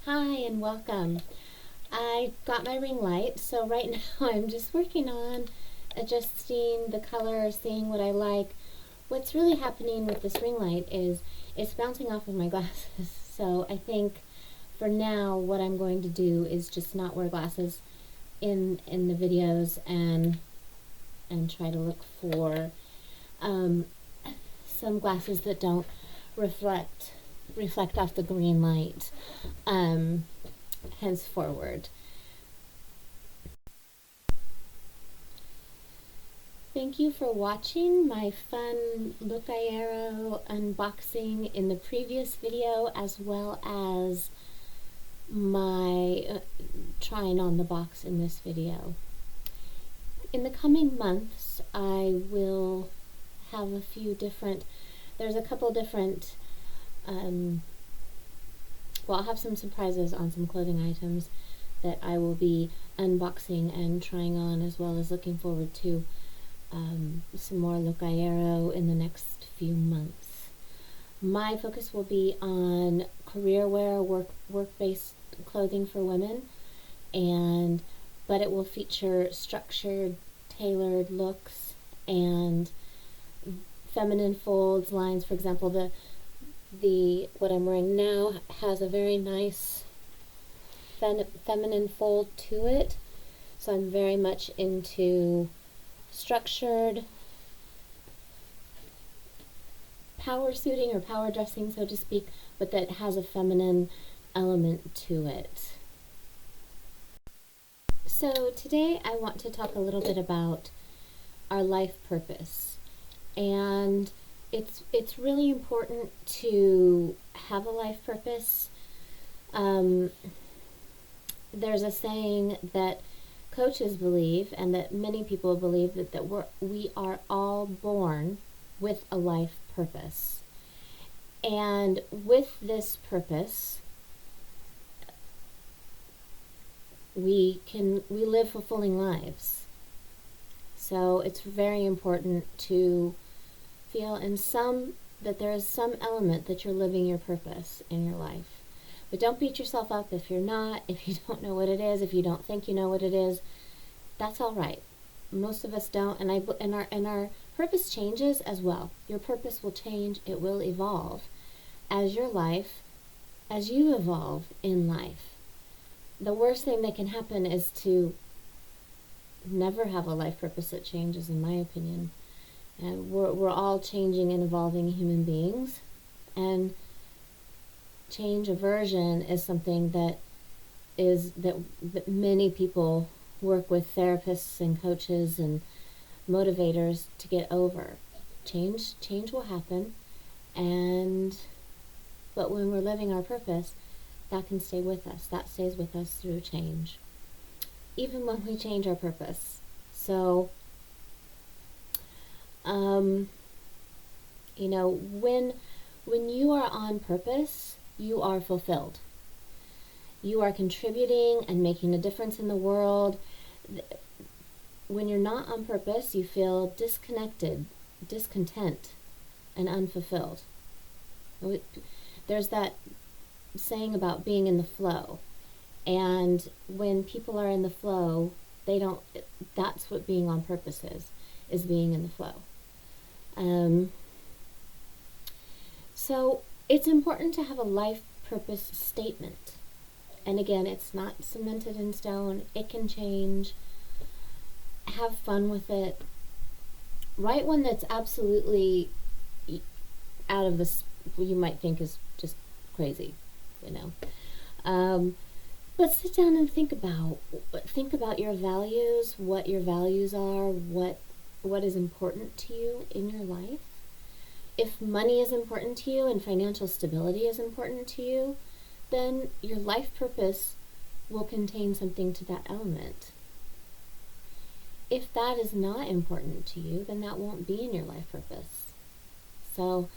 Hi and welcome. I got my ring light, so right now I'm just working on adjusting the color, seeing what I like. What's really happening with this ring light is it's bouncing off of my glasses, so I think for now what I'm going to do is just not wear glasses in the videos and try to look for um, some glasses that don't reflect off the green light henceforward. Thank you for watching my fun Look-I Arrow unboxing in the previous video, as well as my trying on the box in this video. In the coming months, I will have there's a couple different, I'll have some surprises on some clothing items that I will be unboxing and trying on, as well as looking forward to some more Look-I Arrow in the next few months. My focus will be on career wear, work-based clothing for women, but it will feature structured, tailored looks and feminine folds, lines. For example, the what I'm wearing now has a very nice feminine fold to it, so I'm very much into structured power suiting or power dressing, so to speak, but that has a feminine element to it. So today I want to talk a little bit about our life purpose, and it's really important to have a life purpose. There's a saying that coaches believe, and that many people believe, that we are all born with a life purpose. And with this purpose, we live fulfilling lives. So it's very important to feel that there is some element that you're living your purpose in your life. But don't beat yourself up if you're not, if you don't know what it is, if you don't think you know what it is. That's all right. Most of us don't, and our purpose changes as well. Your purpose will change, it will evolve as you evolve in life. The worst thing that can happen is to never have a life purpose that changes, in my opinion. And we're all changing and evolving human beings, and change aversion is something that many people work with therapists and coaches and motivators to get over. Change will happen, but when we're living our purpose, that can stay with us. That stays with us through change, even when we change our purpose. So, when you are on purpose, you are fulfilled. You are contributing and making a difference in the world. When you're not on purpose, you feel disconnected, discontent, and unfulfilled. There's that saying about being in the flow. And when people are in the flow, that's what being on purpose is being in the flow. So it's important to have a life purpose statement. And again, it's not cemented in stone. It can change. Have fun with it. Write one that's absolutely out of this, you might think is just crazy, But sit down and think about your values, what your values are, what is important to you in your life. If money is important to you and financial stability is important to you, then your life purpose will contain something to that element. If that is not important to you, then that won't be in your life purpose. So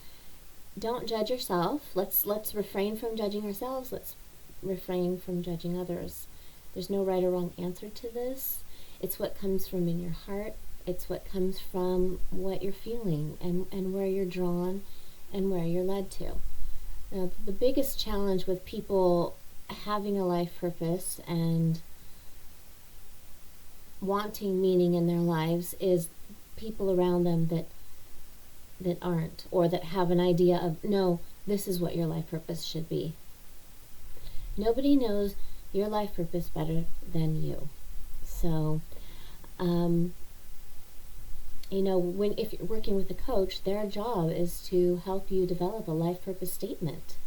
don't judge yourself. Let's refrain from judging ourselves. Let's refrain from judging others. There's no right or wrong answer to this. It's what comes from in your heart. It's what comes from what you're feeling and where you're drawn and where you're led to. Now, the biggest challenge with people having a life purpose and wanting meaning in their lives is people around them that aren't, or that have an idea of, no, this is what your life purpose should be. Nobody knows your life purpose better than you. So, if you're working with a coach, their job is to help you develop a life purpose statement.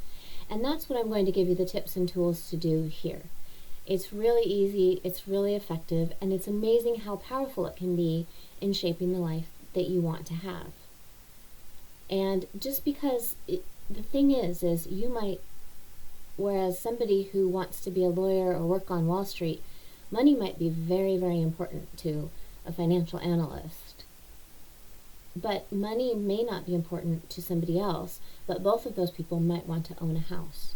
And that's what I'm going to give you the tips and tools to do here. It's really easy, it's really effective, and it's amazing how powerful it can be in shaping the life that you want to have. And just because the thing is you might, whereas somebody who wants to be a lawyer or work on Wall Street, money might be very, very important to a financial analyst. But money may not be important to somebody else, but both of those people might want to own a house.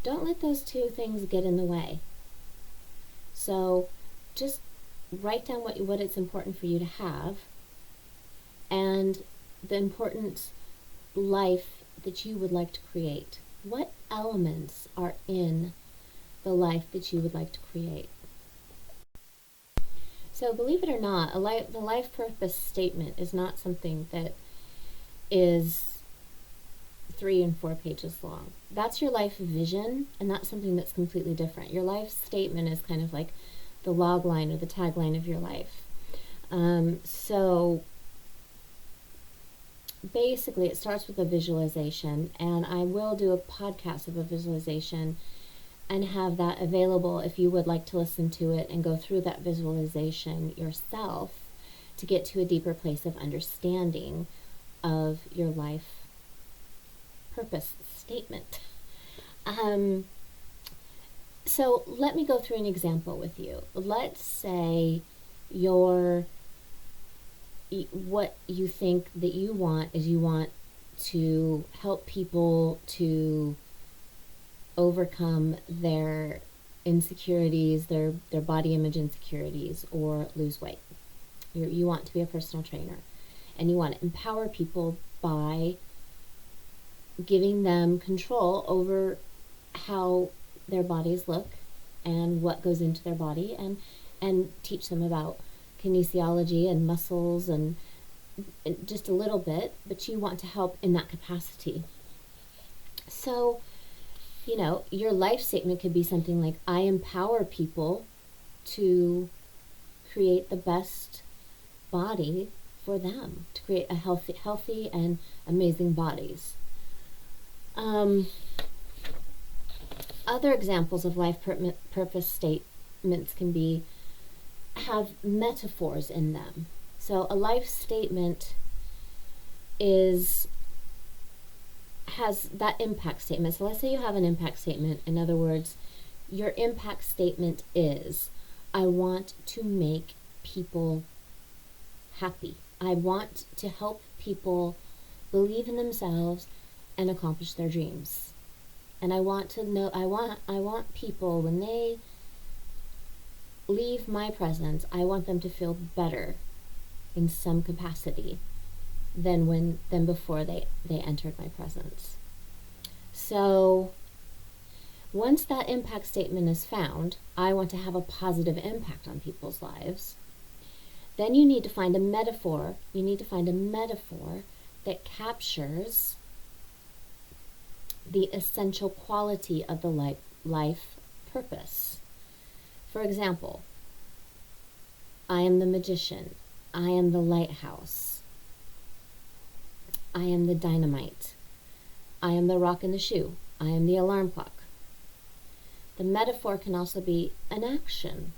Don't let those two things get in the way. So just write down what it's important for you to have, and the important life that you would like to create. What elements are in the life that you would like to create? So believe it or not, the life purpose statement is not something that is 3 and 4 pages long. That's your life vision, and that's something that's completely different. Your life statement is kind of like the log line or the tagline of your life. So basically it starts with a visualization, and I will do a podcast of a visualization and have that available if you would like to listen to it and go through that visualization yourself to get to a deeper place of understanding of your life purpose statement. So let me go through an example with you. Let's say what you think that you want is you want to help people to overcome their insecurities, their body image insecurities, or lose weight. You want to be a personal trainer, and you want to empower people by giving them control over how their bodies look and what goes into their body, and teach them about kinesiology and muscles and just a little bit, but you want to help in that capacity. So, your life statement could be something like, I empower people to create the best body for them, to create a healthy and amazing bodies. Other examples of life purpose statements can have metaphors in them. So a life statement has that impact statement. So let's say you have an impact statement. In other words, your impact statement is, I want to make people happy. I want to help people believe in themselves and accomplish their dreams. And I want people, when they leave my presence, I want them to feel better in some capacity than before they entered my presence. So once that impact statement is found, I want to have a positive impact on people's lives. Then you need to find a metaphor. You need to find a metaphor that captures the essential quality of the life purpose. For example, I am the magician. I am the lighthouse. I am the dynamite. I am the rock in the shoe. I am the alarm clock. The metaphor can also be an action.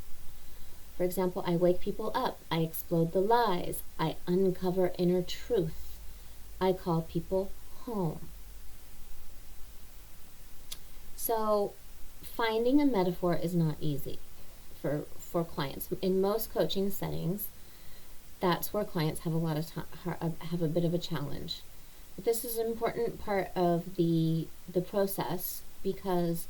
For example, I wake people up. I explode the lies. I uncover inner truth. I call people home. So finding a metaphor is not easy for clients. In most coaching settings, that's where clients have have a bit of a challenge. But this is an important part of the process, because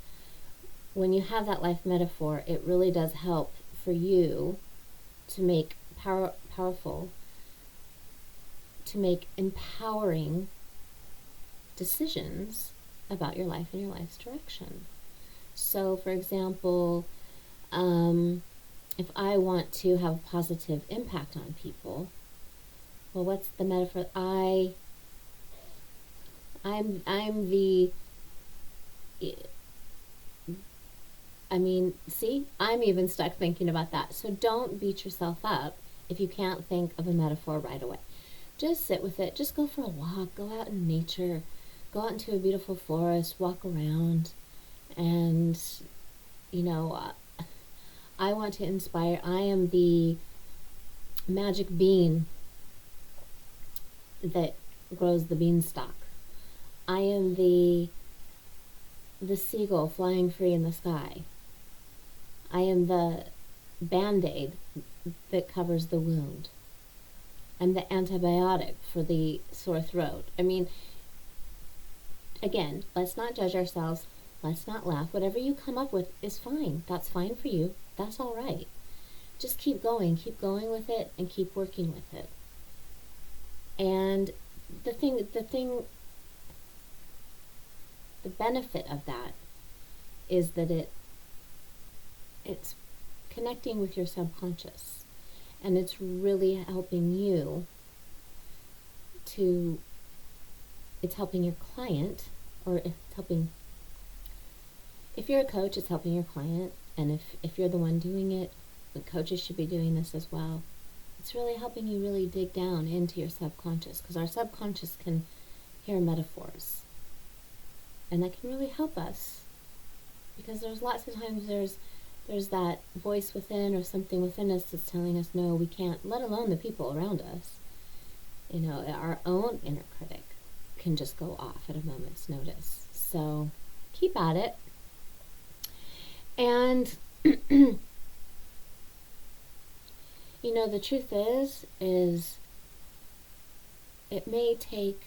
when you have that life metaphor, it really does help for you to make empowering decisions about your life and your life's direction. So, for example, if I want to have a positive impact on people, well, what's the metaphor? I'm the, I mean, see, I'm even stuck thinking about that. So don't beat yourself up if you can't think of a metaphor right away. Just sit with it. Just go for a walk. Go out in nature. Go out into a beautiful forest. Walk around. And, you know, I want to inspire. I am the magic bean that grows the beanstalk. I am the seagull flying free in the sky. I am the band-aid that covers the wound. I'm the antibiotic for the sore throat. I mean, again, let's not judge ourselves. Let's not laugh. Whatever you come up with is fine. That's fine for you. That's all right. Just keep going with it, and keep working with it. And the benefit of that is that it's connecting with your subconscious, and it's really helping you it's helping your client, or if you're a coach, it's helping your client, and if you're the one doing it, the coaches should be doing this as well. It's really helping you really dig down into your subconscious, because our subconscious can hear metaphors, and that can really help us, because there's lots of times there's that voice within, or something within us that's telling us no, we can't, let alone the people around us. You know, our own inner critic can just go off at a moment's notice. So keep at it. And you know, the truth is it may take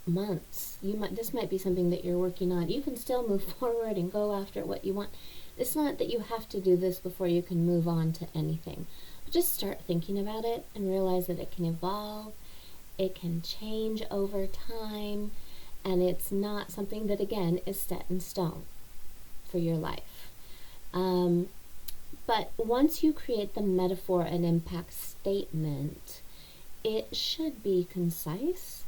months. This might be something that you're working on. You can still move forward and go after what you want. It's not that you have to do this before you can move on to anything. But just start thinking about it and realize that it can evolve, it can change over time, and it's not something that, again, is set in stone for your life. But once you create the metaphor and impact statement, it should be concise,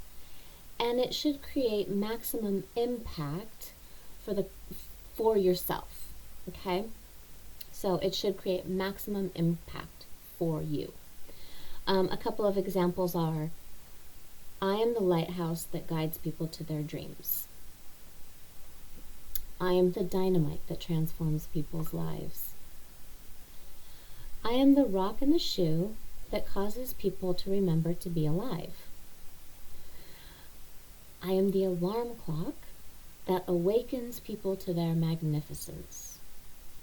and it should create maximum impact for yourself. Okay? So it should create maximum impact for you. A couple of examples are, I am the lighthouse that guides people to their dreams. I am the dynamite that transforms people's lives. I am the rock in the shoe that causes people to remember to be alive. I am the alarm clock that awakens people to their magnificence.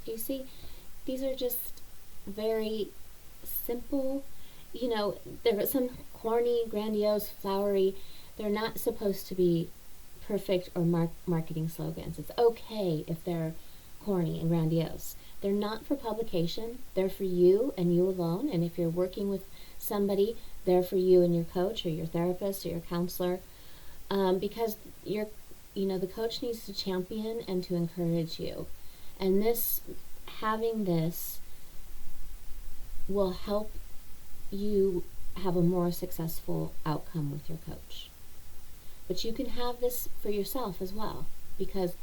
You see, these are just very simple, you know, there are some corny, grandiose, flowery. They're not supposed to be perfect or marketing slogans. It's okay if they're corny and grandiose. They're not for publication. They're for you and you alone. And if you're working with somebody, they're for you and your coach or your therapist or your counselor. Because the coach needs to champion and to encourage you. And having this will help you have a more successful outcome with your coach. But you can have this for yourself as well, because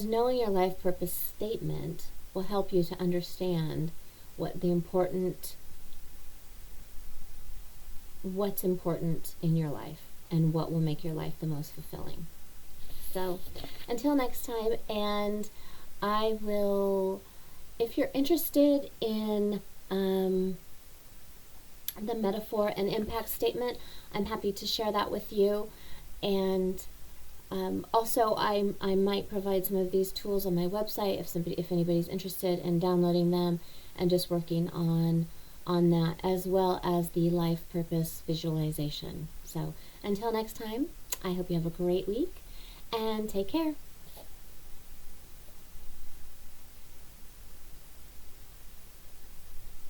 knowing your life purpose statement will help you to understand what's important in your life and what will make your life the most fulfilling. So until next time, and I will, if you're interested in the metaphor and impact statement, I'm happy to share that with you. And also, I might provide some of these tools on my website if anybody's interested in downloading them and just working on that, as well as the life purpose visualization. So until next time, I hope you have a great week and take care.